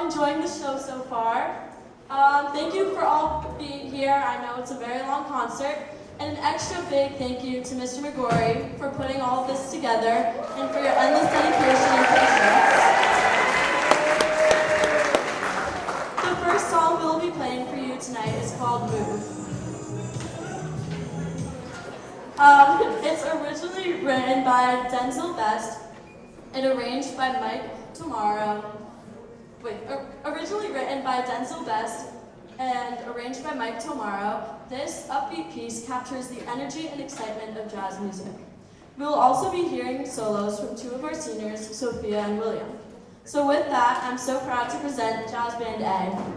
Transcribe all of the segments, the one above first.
enjoying the show so far. Thank you for all being here. I know it's a very long concert. And an extra big thank you to Mr. McGorry for putting all of this together and for your endless dedication and patience. The first song we'll be playing for you tonight is called Move. It's originally written by Denzel Best and arranged by Mike Tomorrow. Originally written by Denzel Best and arranged by Mike Tomorrow, this upbeat piece captures the energy and excitement of jazz music. We will also be hearing solos from two of our seniors, Sofia and William. So with that, I'm so proud to present Jazz Band A.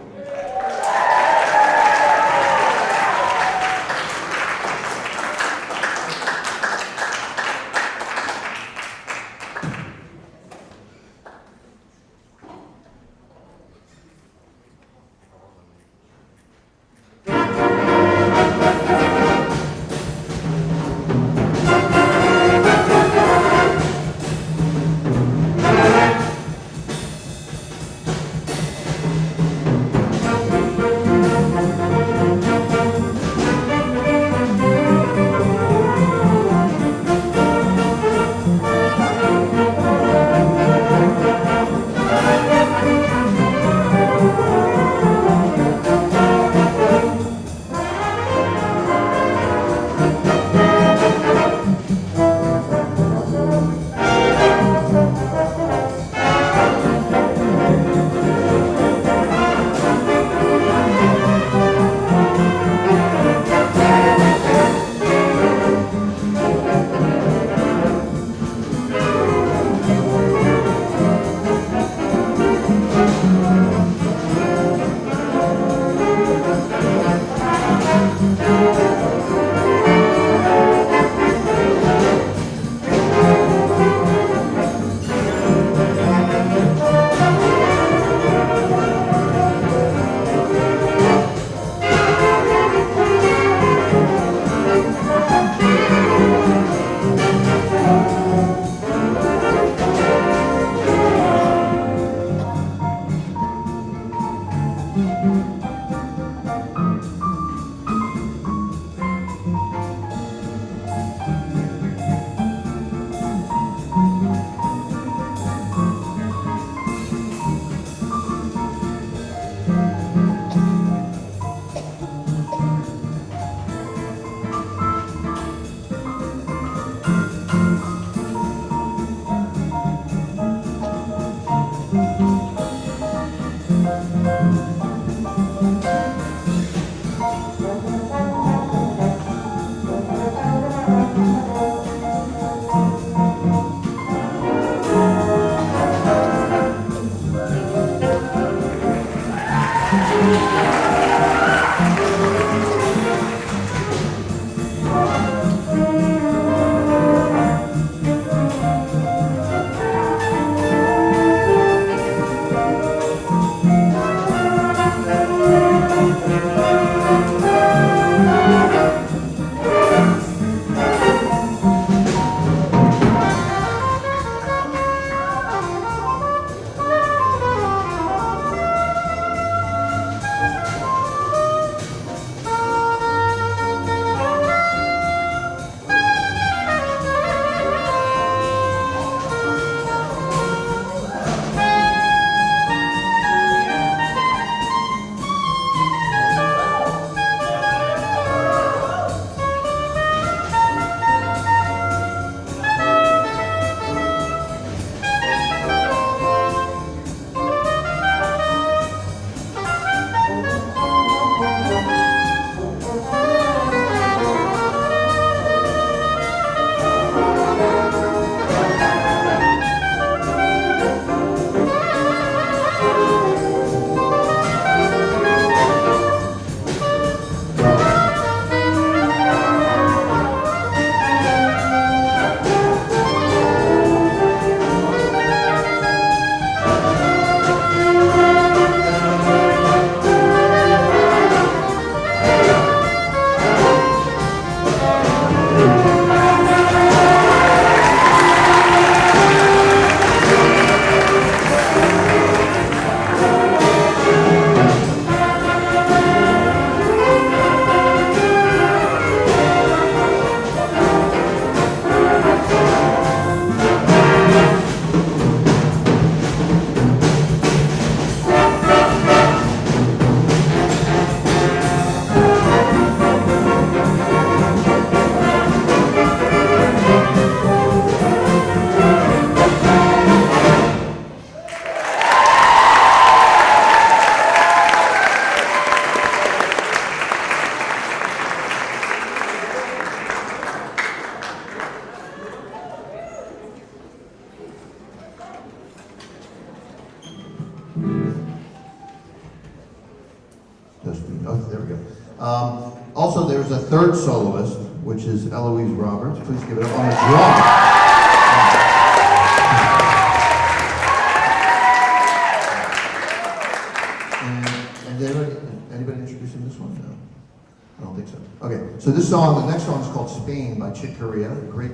we go. Also, there's a third soloist, which is Eloise Roberts. Please give it up on the drum. And anybody introducing this one? No, I don't think so. Okay, so this song, the next song is called Spain by Chick Corea, a great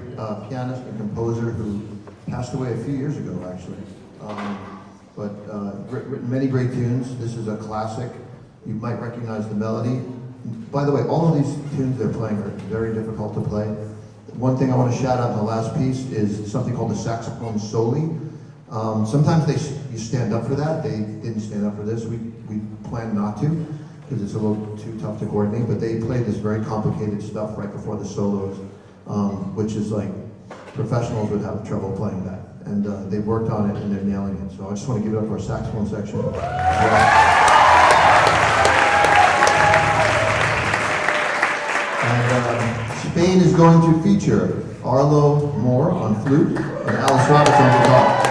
pianist and composer who passed away a few years ago, actually. But written many great tunes. This is a classic. You might recognize the melody. By the way, all of these tunes they're playing are very difficult to play. One thing I want to shout out in the last piece is something called the saxophone soli. Sometimes you stand up for that. They didn't stand up for this. We planned not to because it's a little too tough to coordinate. But they play this very complicated stuff right before the solos, which is like professionals would have trouble playing that. And they worked on it and they're nailing it. So I just want to give it up for our saxophone section. And Spain is going to feature Arlo Moore on flute and Alice Roberts on guitar.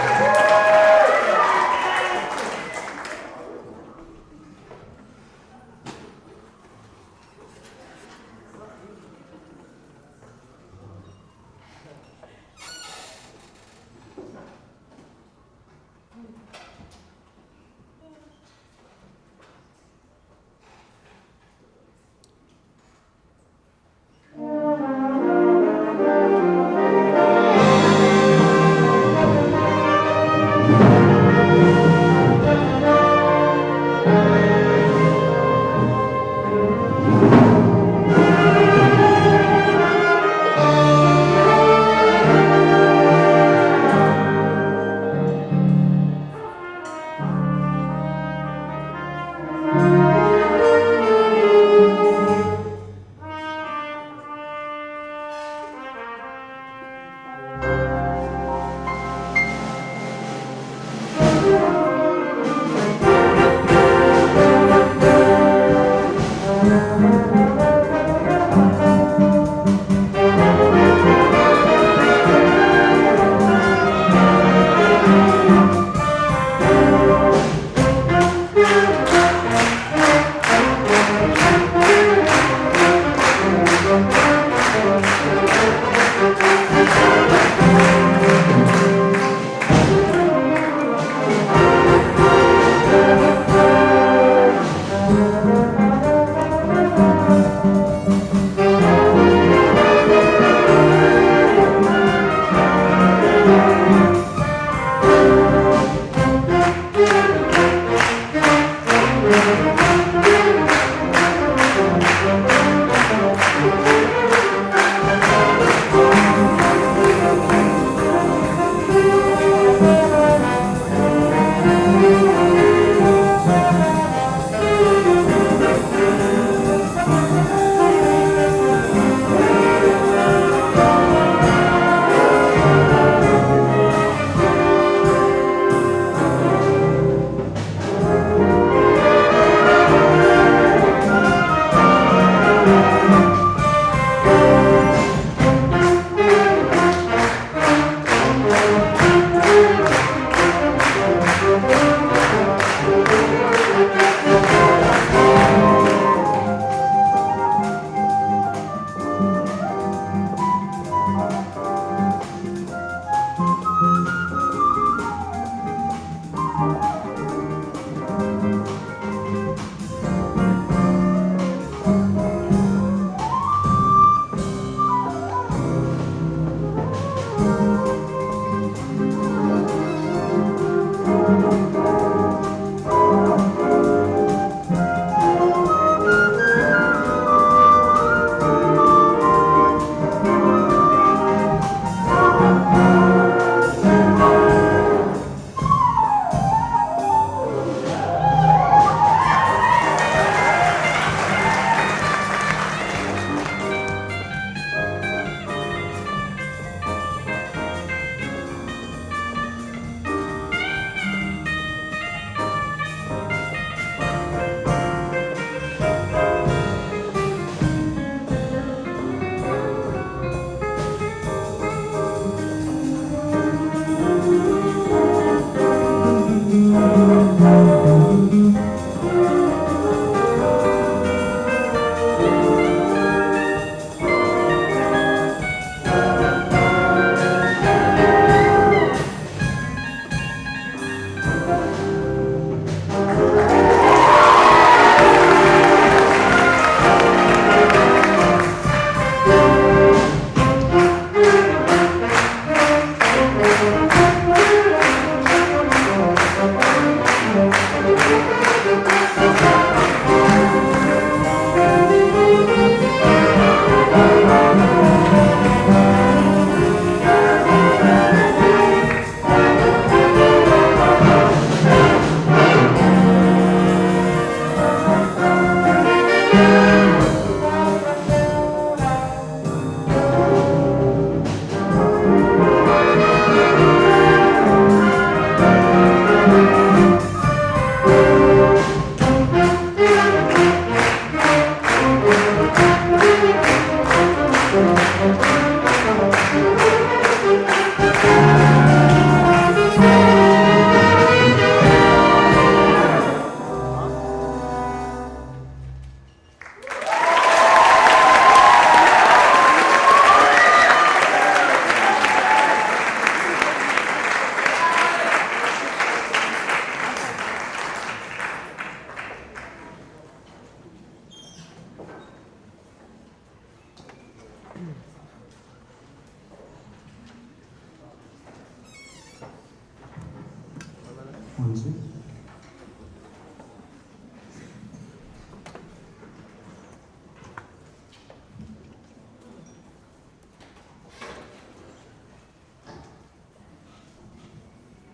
music.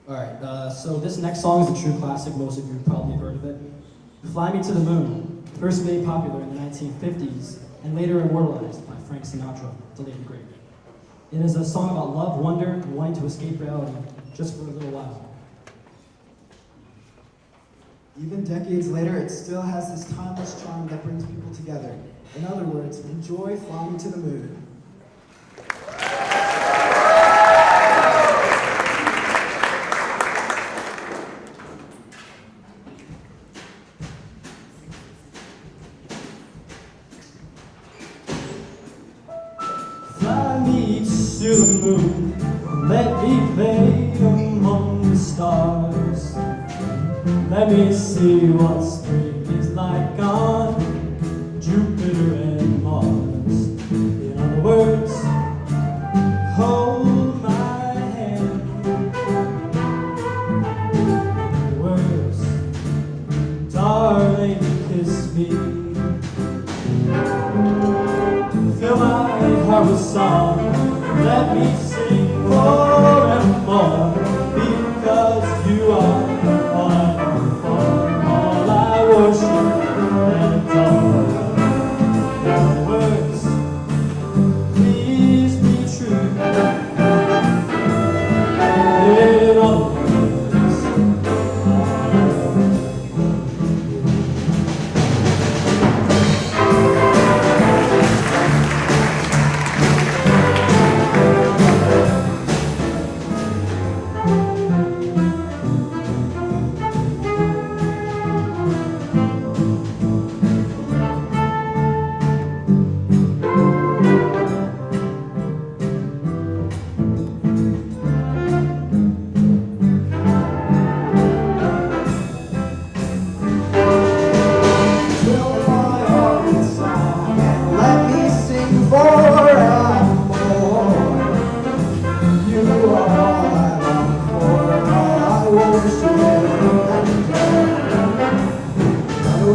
Alright, so this next song is a true classic. Most of you have probably heard of it. Fly Me to the Moon, first made popular in the 1950s and later immortalized by Frank Sinatra, the late great. It is a song about love, wonder, and wanting to escape reality just for a little while. Even decades later, it still has this timeless charm that brings people together. In other words, enjoy Fly Me to the Moon. Fly me to the moon, let me play among the stars. Let me see what spring is like on Jupiter and Mars. In other words, hold my hand. In other words, darling, kiss me. Fill my heart with song, let me sing forevermore, because you are all I long for, all I worship and adore. In other words, please be true. In other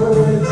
words,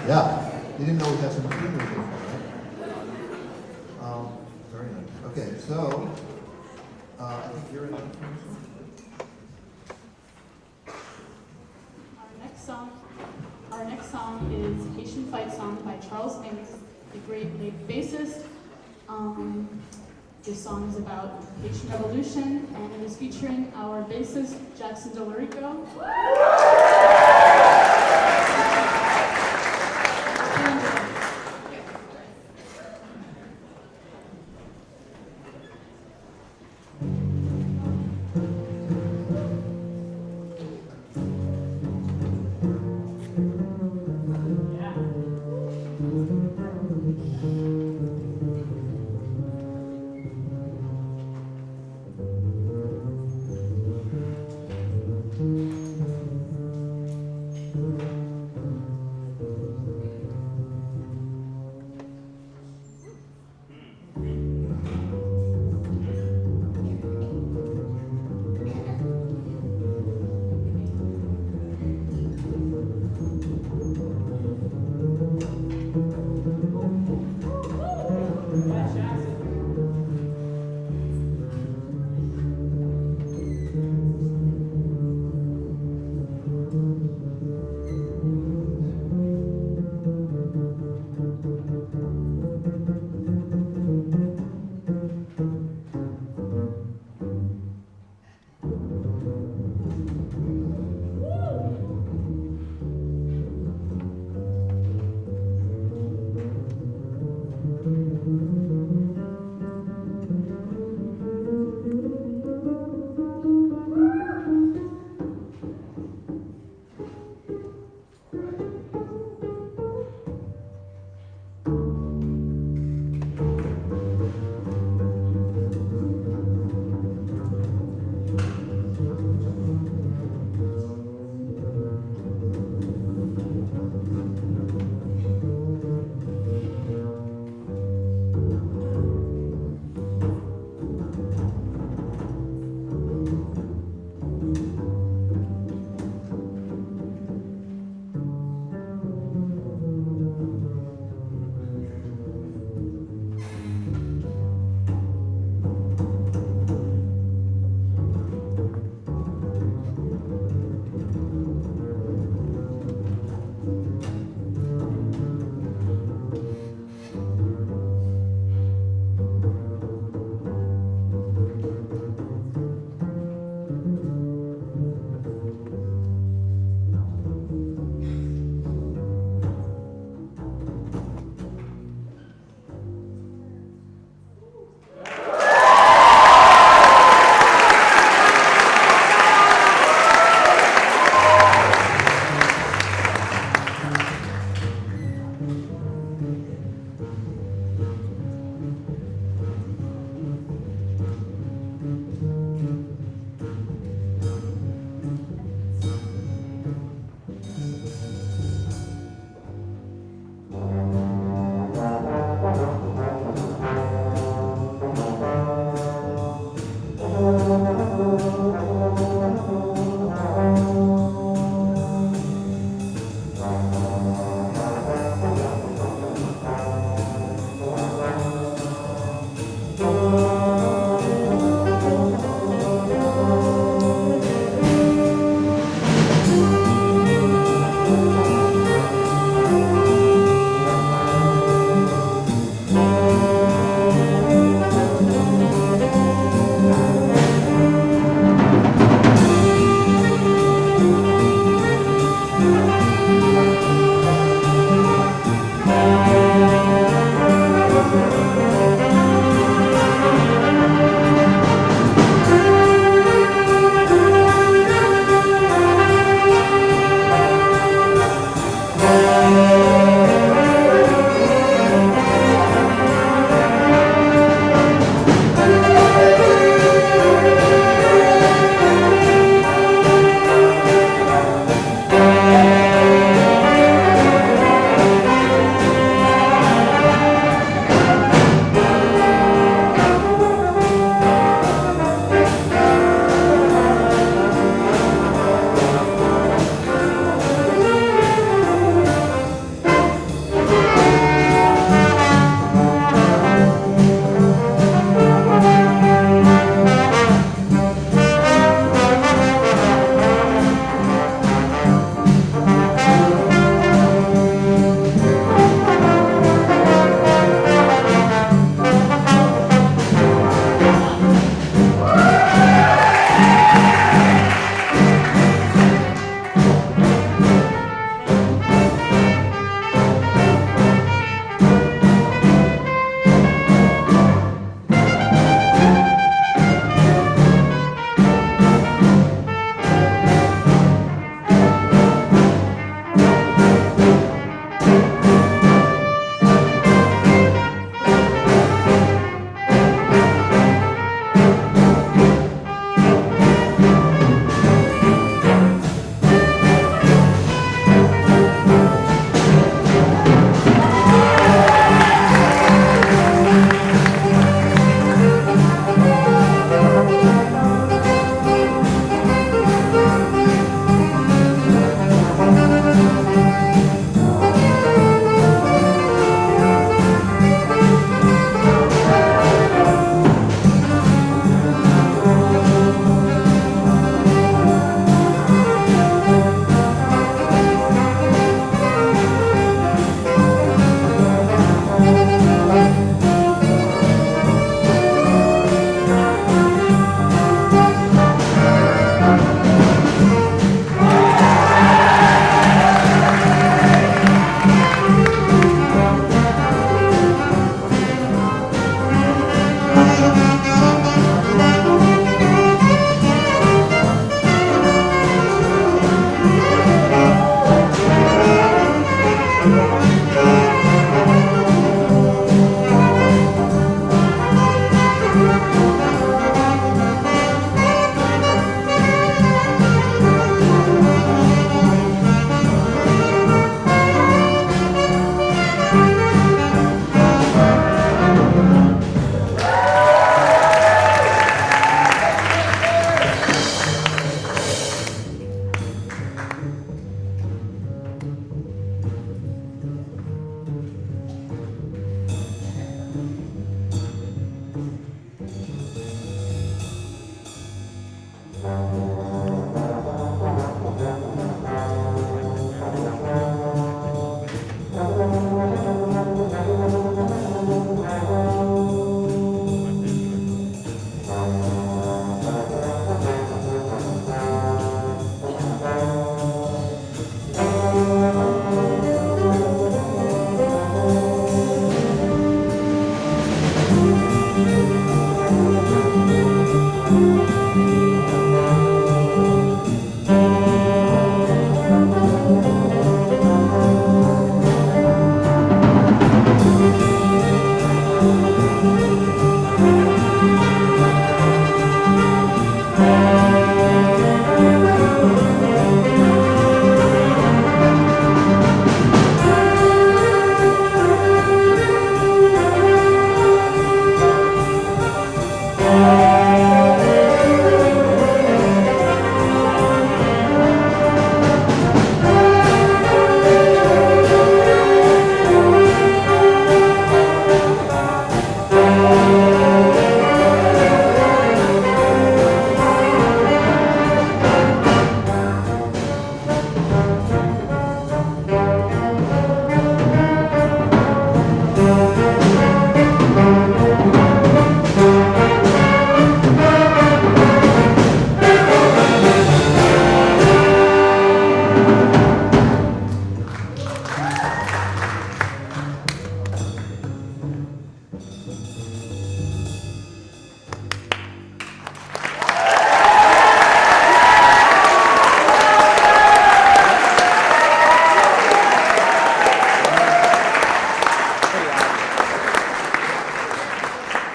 Yeah, you didn't know we had some humor before, right? Very nice. Okay, so I think you're in. Our next song is Haitian Fight Song by Charles Mingus, the great late bassist. This song is about Haitian Revolution, and it is featuring our bassist, Jackson Delarico.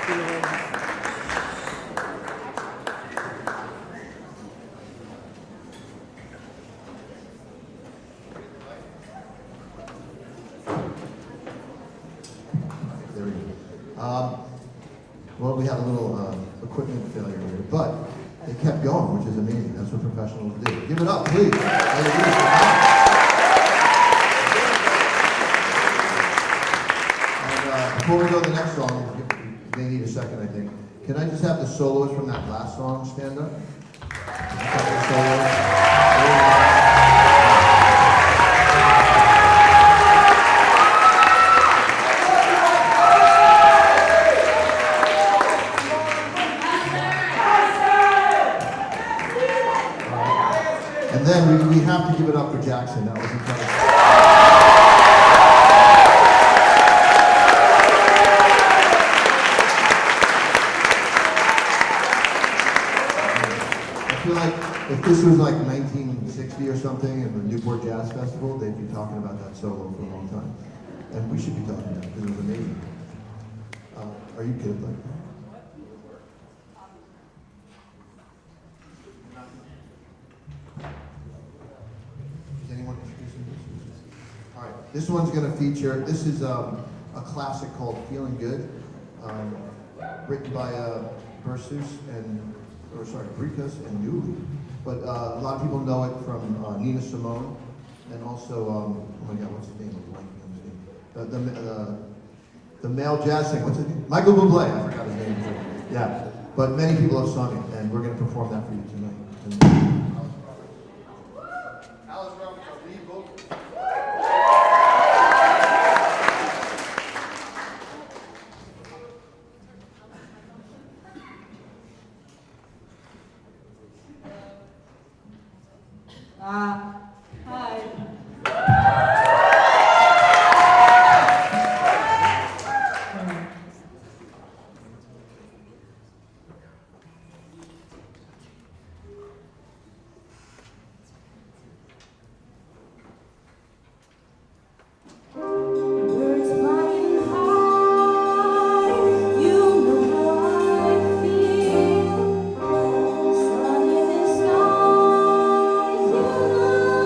There we go. Well, we had a little equipment failure here, but they kept going, which is amazing. That's what professionals do. Give it up, please. And before we go to the next song, they need a second, I think. Can I just have the soloists from that last song stand up? And then we have to give it up for Jackson. That was incredible. I feel like if this was like 1960 or something in the Newport Jazz Festival, they'd be talking about that solo for a long time. And we should be talking about it because it was amazing. Are you kidding? Like, this one's going to feature, this is a classic called Feeling Good, written by Bricus and Newley. But a lot of people know it from Nina Simone, and also, oh my God, what's his name? I'm blanking on his name. The male jazz singer, what's his name? Michael Bublé, I forgot his name. Yeah, but many people have sung it, and we're going to perform that for you tonight. Sun in the sky, you know.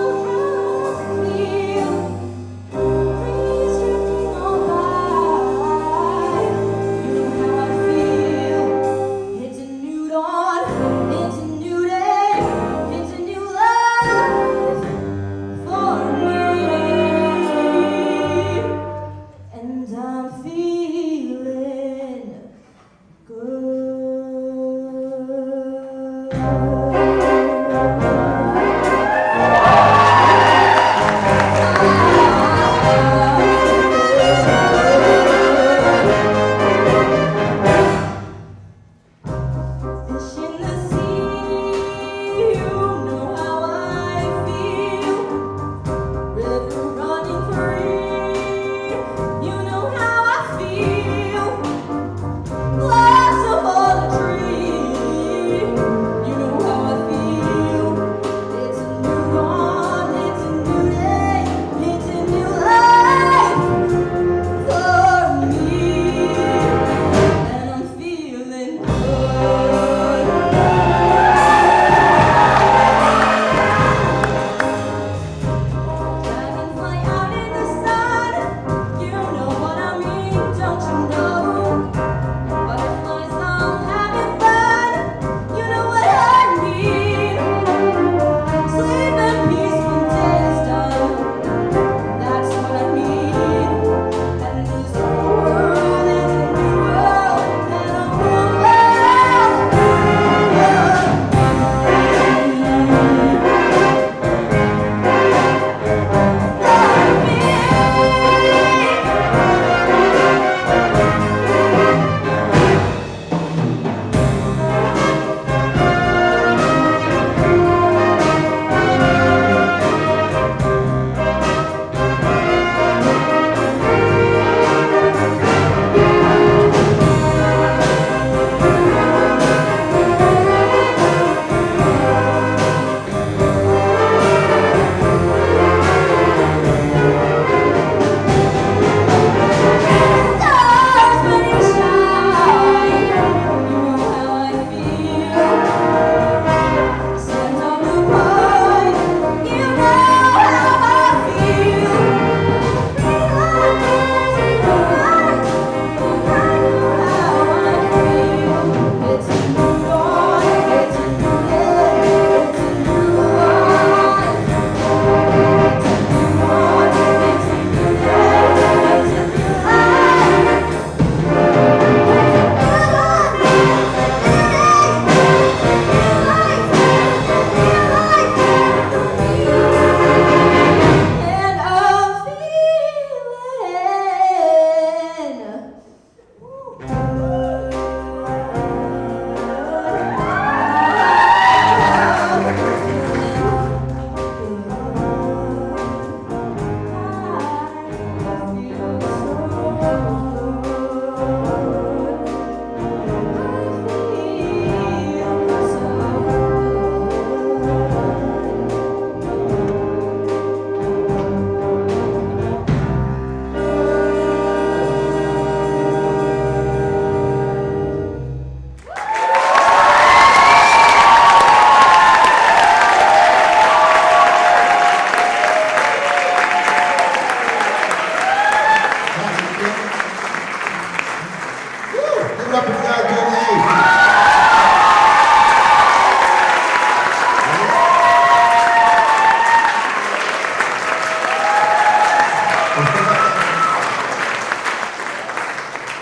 up if you guys do an A.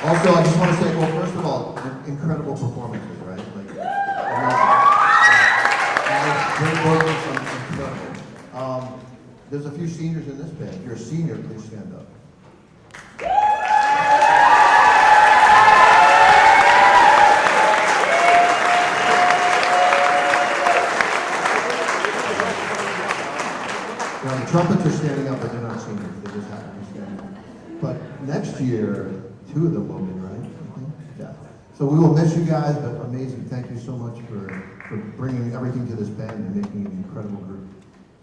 Also, I just want to say, well, first of all, incredible performances, right? Like, great vocals, incredible. There's a few seniors in this band. If you're a senior, please stand up. Well, the trumpets are standing up, but they're not seniors. They just happen to be standing up. But next year, 2 of them will be, right? I think? Yeah. So we will miss you guys, but amazing. Thank you so much for bringing everything to this band and making it an incredible group.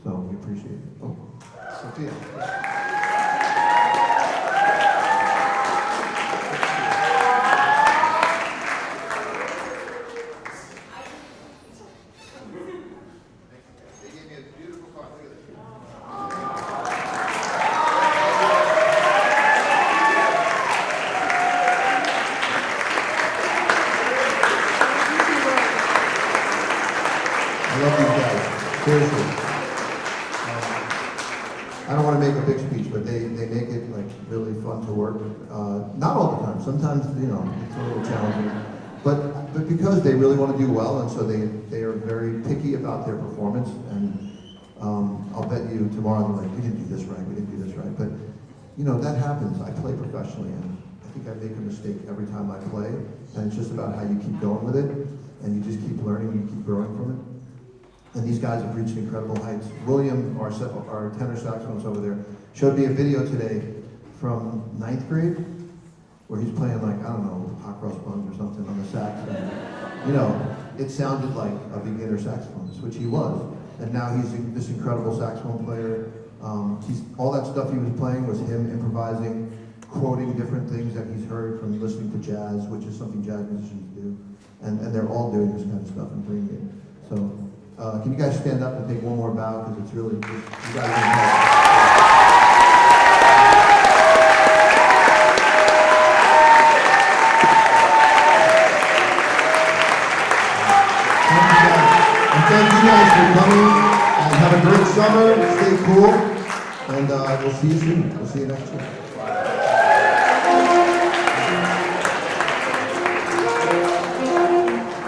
So we appreciate it. Oh, Sofia. They gave me a beautiful card. Look at this. I love these guys, seriously. I don't want to make a big speech, but they make it like really fun to work. Not all the time. Sometimes, you know, it's a little challenging. But because they really want to do well, and so they are very picky about their performance. And I'll bet you tomorrow they're like, we didn't do this right, we didn't do this right. But you know, that happens. I play professionally, and I think I make a mistake every time I play. And it's just about how you keep going with it, and you just keep learning, and you keep growing from it. And these guys have reached incredible heights. William, our tenor saxophonist over there, showed me a video today from 9th grade, where he's playing like, I don't know, hot cross buns or something on the sax. And, you know, it sounded like a beginner saxophonist, which he was. And now he's this incredible saxophone player. All that stuff he was playing was him improvising, quoting different things that he's heard from listening to jazz, which is something jazz musicians do. And they're all doing this kind of stuff and bringing it. So, can you guys stand up and take one more bow, because it's really, you guys are incredible. Thank you guys for coming, and have a great summer, stay cool, and we'll see you soon. We'll see you next year.